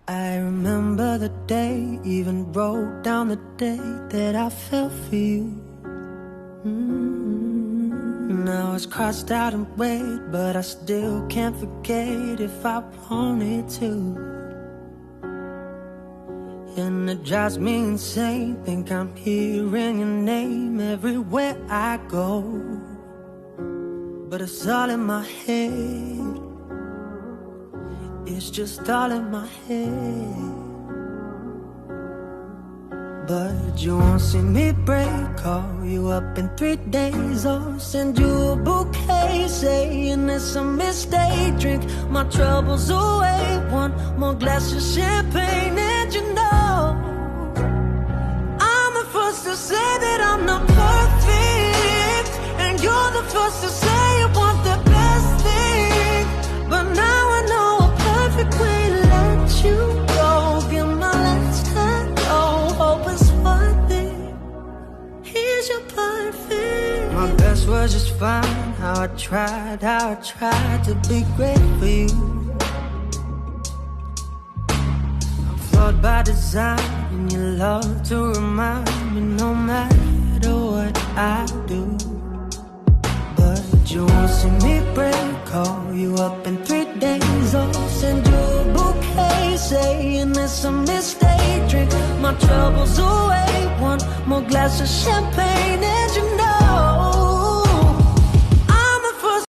I remember the day, even wrote down the day that I fell for you. Now it's crossed out in red, but I still can't forget if I wanted to. And it drives me insane, think I'm hearing your name everywhere I go. But it's all in my head, it's just all in my head. But you won't see me break, call you up in 3 days or send you a bouquet saying it's a mistake. Drink my troubles away, one more glass of champagne. And you know I'm the first to say that I'm not perfect, and you're the first to say you want the best thing. But now I know a perfect way to let you go. Give my last hello, hope it's worth it. Here's your perfect. My best was just fine. How I tried to be great for you. I'm flawed by design, and you love to remind me no matter what I do. But you won't see me break, call you up in 3 days or send you a bouquet saying it's a mistake. Drink my troubles away, one more glass of champagne. And you know